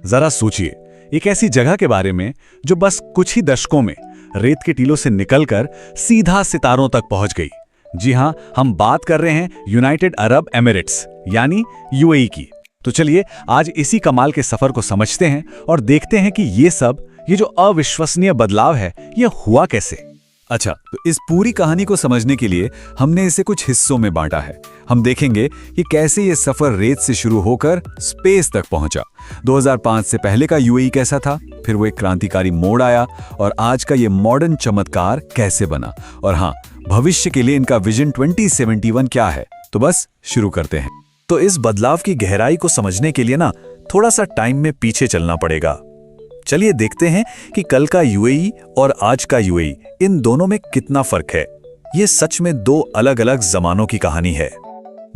जरा सोचिए, एक ऐसी जगह के बारे में जो बस कुछ ही दशकों में रेत के टीलों से निकलकर सीधा सितारों तक पहुंच गई। जी हां, हम बात कर रहे हैं यूनाइटेड अरब एमिरेट्स यानी यूएई की। तो चलिए आज इसी कमाल के सफर को समझते हैं और देखते हैं कि ये जो अविश्वसनीय बदलाव है ये हुआ कैसे। अच्छा, तो इस पूरी कहानी को समझने के लिए हमने इसे कुछ हिस्सों में बांटा है। हम देखेंगे कि कैसे ये सफर रेत से शुरू होकर स्पेस तक पहुंचा। 2005 से पहले का यूएई कैसा था, फिर वो एक क्रांतिकारी मोड़ आया और आज का ये मॉडर्न चमत्कार कैसे बना, और हाँ, भविष्य के लिए इनका विजन 2071 क्या है। तो बस शुरू करते हैं। तो इस बदलाव की गहराई को समझने के लिए ना थोड़ा सा टाइम में पीछे चलना पड़ेगा। चलिए देखते हैं कि कल का यूएई और आज का यूएई, इन दोनों में कितना फर्क है। ये सच में दो अलग अलग जमानों की कहानी है।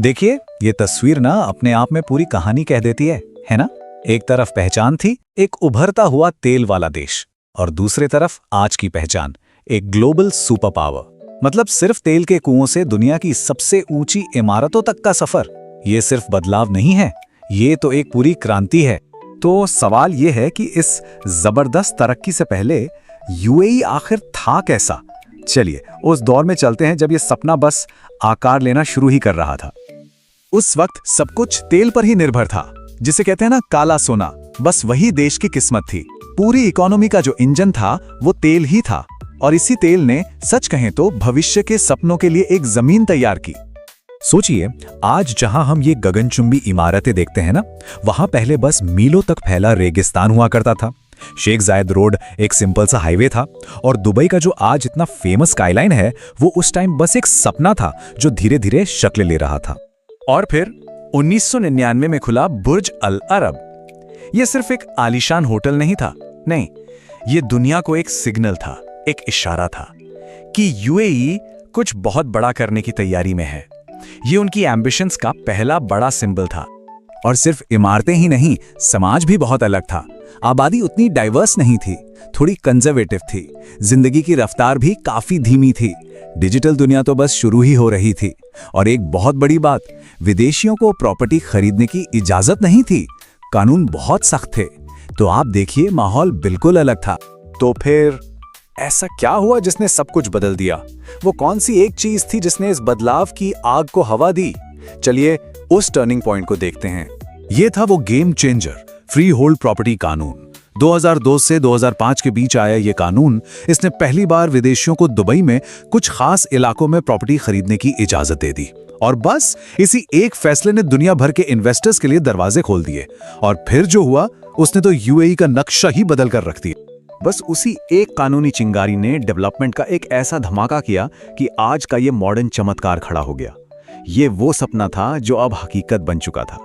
देखिए, ये तस्वीर ना अपने आप में पूरी कहानी कह देती है ना। एक तरफ पहचान थी, एक उभरता हुआ तेल वाला देश, और दूसरे तरफ आज की पहचान, एक ग्लोबल सुपर पावर। मतलब सिर्फ तेल के कुओं से दुनिया की सबसे ऊंची इमारतों तक का सफर। ये सिर्फ बदलाव नहीं है, ये तो एक पूरी क्रांति है। तो सवाल ये है कि इस जबरदस्त तरक्की से पहले यूएई आखिर था कैसा। चलिए उस दौर में चलते हैं जब ये सपना बस आकार लेना शुरू ही कर रहा था। उस वक्त सब कुछ तेल पर ही निर्भर था, जिसे कहते हैं ना काला सोना। बस वही देश की किस्मत थी। पूरी इकोनॉमी का जो इंजन था वो तेल ही था, और इसी तेल ने सच कहें तो भविष्य के सपनों के लिए एक जमीन तैयार की। सोचिए, आज जहां हम ये गगनचुंबी इमारतें देखते हैं ना, वहां पहले बस मीलों तक फैला रेगिस्तान हुआ करता था। शेख जायद रोड एक सिंपल सा हाईवे था, और दुबई का जो आज इतना फेमस स्काईलाइन है वो उस टाइम बस एक सपना था जो धीरे धीरे शक्ल ले रहा था। और फिर 1999 में खुला बुर्ज अल अरब। ये सिर्फ एक आलीशान होटल नहीं था, नहीं, ये दुनिया को एक सिग्नल था, एक इशारा था कि यूएई कुछ बहुत बड़ा करने की तैयारी में है। ये उनकी एम्बिशंस का पहला बड़ा सिंबल था। और सिर्फ इमारतें ही नहीं, समाज भी बहुत अलग था। आबादी उतनी डाइवर्स नहीं थी, थोड़ी कंजर्वेटिव थी। जिंदगी की रफ्तार भी काफी धीमी थी। डिजिटल दुनिया तो बस शुरू ही हो रही थी। और एक बहुत बड़ी बात, विदेशियों को प्रॉपर्टी खरीदने की इजाजत नहीं थी। कानून बहुत सख्त थे। तो आप देखिए, माहौल बिल्कुल अलग था। तो फिर ऐसा क्या हुआ जिसने सब कुछ बदल दिया? वो कौन सी एक चीज थी जिसने इस बदलाव की आग को हवा दी? चलिए उस टर्निंग पॉइंट को देखते हैं। ये था वो game changer, free hold property कानून। 2002 से 2005 के बीच आया ये कानून। इसने पहली बार विदेशियों को दुबई में कुछ खास इलाकों में प्रॉपर्टी खरीदने की इजाजत दे दी। और बस इसी एक फैसले ने दुनिया भर के इन्वेस्टर्स के लिए दरवाजे खोल दिए। और फिर जो हुआ, उसने तो यूएई का नक्शा ही बदल कर रख दिया। बस उसी एक कानूनी चिंगारी ने डेवलपमेंट का एक ऐसा धमाका किया कि आज का ये मॉडर्न चमत्कार खड़ा हो गया। ये वो सपना था जो अब हकीकत बन चुका था।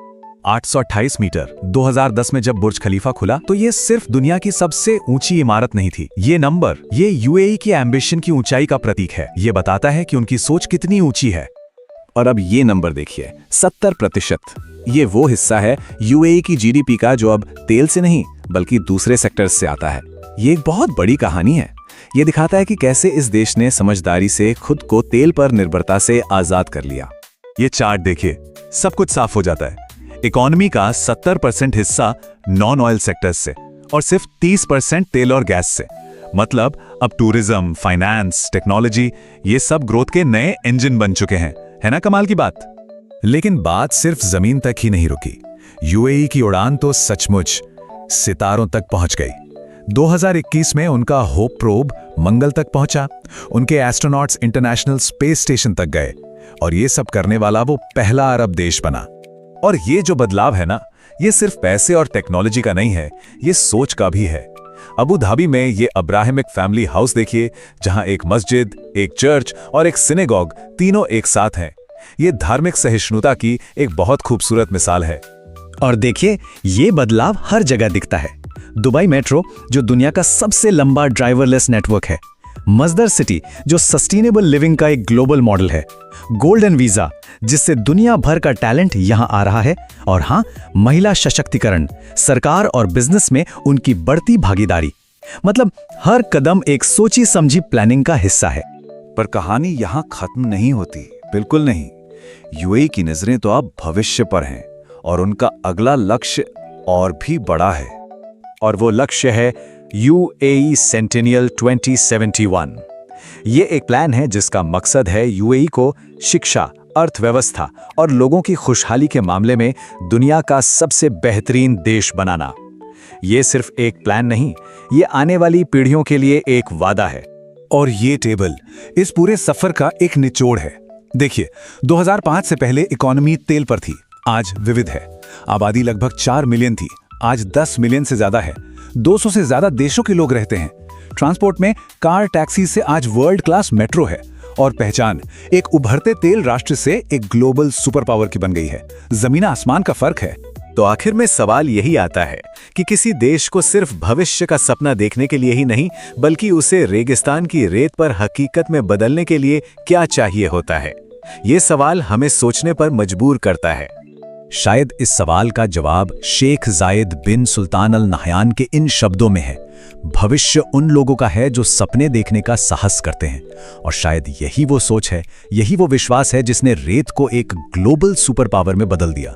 828 मीटर 2010 में जब बुर्ज खलीफा खुला तो ये सिर्फ दुनिया की सबसे ऊंची इमारत नहीं थी। ये नंबर, ये यूएई की एम्बिशन की ऊंचाई का प्रतीक है। ये बताता है कि उनकी सोच कितनी ऊंची है। और अब ये नंबर देखिए, 70%। ये वो हिस्सा है यूएई की जीडीपी का जो अब तेल से नहीं बल्कि दूसरे सेक्टर्स से आता है। ये एक बहुत बड़ी कहानी है। ये दिखाता है कि कैसे इस देश ने समझदारी से खुद को तेल पर निर्भरता से आजाद कर लिया। ये चार्ट देखिए, सब कुछ साफ हो जाता है। इकोनॉमी का 70% हिस्सा नॉन ऑयल सेक्टर्स से और सिर्फ 30% तेल और गैस से। मतलब अब टूरिज्म, फाइनेंस, टेक्नोलॉजी, ये सब ग्रोथ के नए इंजन बन चुके हैं। है ना कमाल की बात? लेकिन बात सिर्फ जमीन तक ही नहीं रुकी। यूएई की उड़ान तो सचमुच सितारों तक पहुंच गई। 2021 में उनका होप प्रोब मंगल तक पहुंचा। उनके एस्ट्रोनॉट्स इंटरनेशनल स्पेस स्टेशन तक गए, और ये सब करने वाला वो पहला अरब देश बना। और ये जो बदलाव है ना, ये सिर्फ पैसे और टेक्नोलॉजी का नहीं है, ये सोच का भी है। अबू धाबी में ये अब्राहमिक फैमिली हाउस देखिए, जहां एक मस्जिद, एक चर्च और एक सिनेगॉग तीनों एक साथ हैं। ये धार्मिक सहिष्णुता की एक बहुत खूबसूरत मिसाल है। और देखिए, ये बदलाव हर जगह दिखता है। दुबई मेट्रो, जो दुनिया का सबसे लंबा ड्राइवरलेस नेटवर्क है। मस्दर सिटी, जो सस्टेनेबल लिविंग का एक ग्लोबल मॉडल है। गोल्डन वीजा, जिससे दुनिया भर का टैलेंट यहां आ रहा है। और हाँ, महिला सशक्तिकरण, सरकार और बिजनेस में उनकी बढ़ती भागीदारी। मतलब हर कदम एक सोची समझी प्लानिंग का हिस्सा है। पर कहानी यहां खत्म नहीं होती, बिल्कुल नहीं। यूएई की नजरें तो अब भविष्य पर हैं, और उनका अगला लक्ष्य और भी बड़ा है। और वो लक्ष्य है UAE सेंटेनियल 2071। ये एक प्लान है जिसका मकसद है UAE को शिक्षा, अर्थव्यवस्था और लोगों की खुशहाली के मामले में दुनिया का सबसे बेहतरीन देश बनाना। ये सिर्फ एक प्लान नहीं, ये आने वाली पीढ़ियों के लिए एक वादा है। और ये टेबल इस पूरे सफर का एक निचोड़ है। देखिए, 2005 से पहले इकोनॉमी तेल पर थी, आज विविध है। आबादी लगभग 4 मिलियन थी, आज 10 मिलियन से ज्यादा है। 200 से ज्यादा देशों के लोग रहते हैं। ट्रांसपोर्ट में कार टैक्सी से आज वर्ल्ड क्लास मेट्रो है। और पहचान एक उभरते तेल राष्ट्र से एक ग्लोबल सुपर पावर की बन गई है। जमीन आसमान का फर्क है। तो आखिर में सवाल यही आता है कि किसी देश को सिर्फ भविष्य का सपना देखने के लिए ही नहीं, बल्कि उसे रेगिस्तान की रेत पर हकीकत में बदलने के लिए क्या चाहिए होता है। ये सवाल हमें सोचने पर मजबूर करता है। शायद इस सवाल का जवाब शेख जायद बिन सुल्तान अल नहयान के इन शब्दों में है, भविष्य उन लोगों का है जो सपने देखने का साहस करते हैं। और शायद यही वो सोच है, यही वो विश्वास है जिसने रेत को एक ग्लोबल सुपर पावर में बदल दिया।